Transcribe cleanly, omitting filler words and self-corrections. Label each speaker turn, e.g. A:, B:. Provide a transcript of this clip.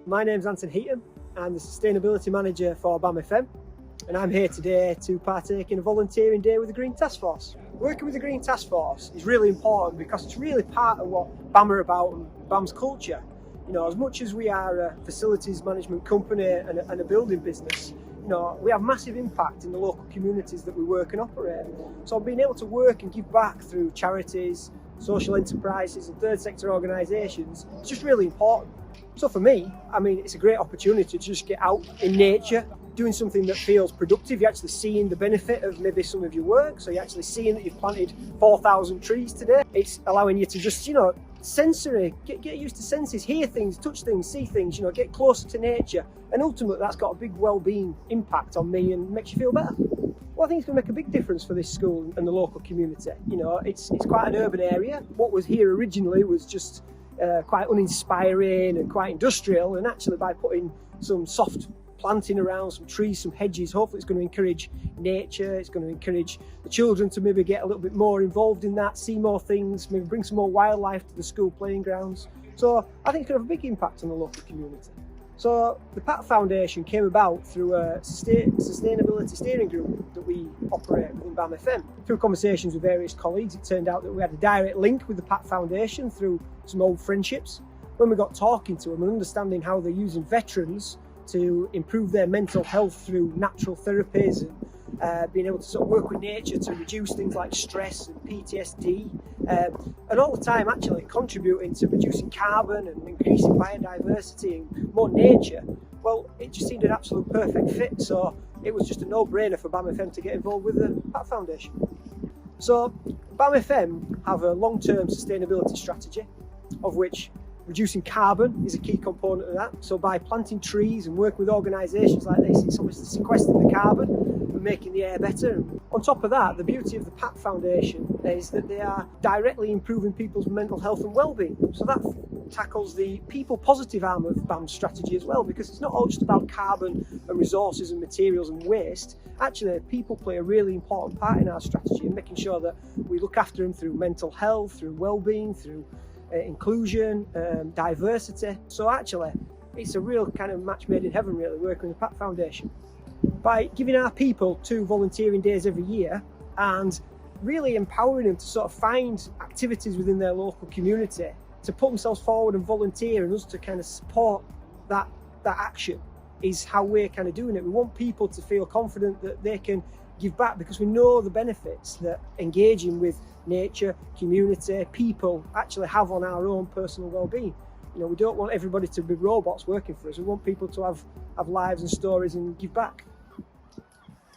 A: My name's Heaton. I'm the Sustainability Manager for BAMFM, and I'm here today to partake in a volunteering day with the Green Task Force. Working with the Green Task Force is really important because it's really part of what BAM are about and BAM's culture. You know, as much as we are a facilities management company and a building business, you know, we have massive impact in the local communities that we work and operate. So being able to work and give back through charities, social enterprises and third sector organisations is just really important. So for me, I mean, it's a great opportunity to just get out in nature, doing something that feels productive. You're actually seeing the benefit of maybe some of your work. So you're actually seeing that you've planted 4,000 trees today. It's allowing you to just, sensory, get used to senses, hear things, touch things, see things, get closer to nature. And ultimately that's got a big well-being impact on me and makes you feel better. Well, I think it's going to make a big difference for this school and the local community. It's quite an urban area. What was here originally was just quite uninspiring and quite industrial, and actually by putting some soft planting around, some trees, some hedges, hopefully it's going to encourage nature, it's going to encourage the children to maybe get a little bit more involved in that, see more things, maybe bring some more wildlife to the school playing grounds. So I think it's going to have a big impact on the local community. So the PAT Foundation came about through a sustainability steering group that we operate within BAMFM. Through conversations with various colleagues, it turned out that we had a direct link with the PAT Foundation through some old friendships. When we got talking to them and understanding how they're using veterans to improve their mental health through natural therapies and being able to sort of work with nature to reduce things like stress and PTSD, and all the time actually contributing to reducing carbon and increasing biodiversity and more nature, well, it just seemed an absolute perfect fit. So it was just a no-brainer for BAMFM to get involved with the PAT Foundation. So BAMFM have a long-term sustainability strategy, of which reducing carbon is a key component of that. So by planting trees and working with organisations like this, it's obviously sequestering the carbon and making the air better. And on top of that, the beauty of the PAT Foundation is that they are directly improving people's mental health and well-being. So that tackles the people positive arm of BAM's strategy as well, because it's not all just about carbon and resources and materials and waste. Actually, people play a really important part in our strategy in making sure that we look after them through mental health, through well-being, through inclusion, diversity. So actually, it's a real kind of match made in heaven, really, working with the PAT Foundation. By giving our people 2 volunteering days every year and really empowering them to sort of find activities within their local community, to put themselves forward and volunteer, and us to kind of support that action, is how we're kind of doing it. We want people to feel confident that they can give back, because we know the benefits that engaging with nature, community, people actually have on our own personal well-being. We don't want everybody to be robots working for us. We want people to have lives and stories and give back.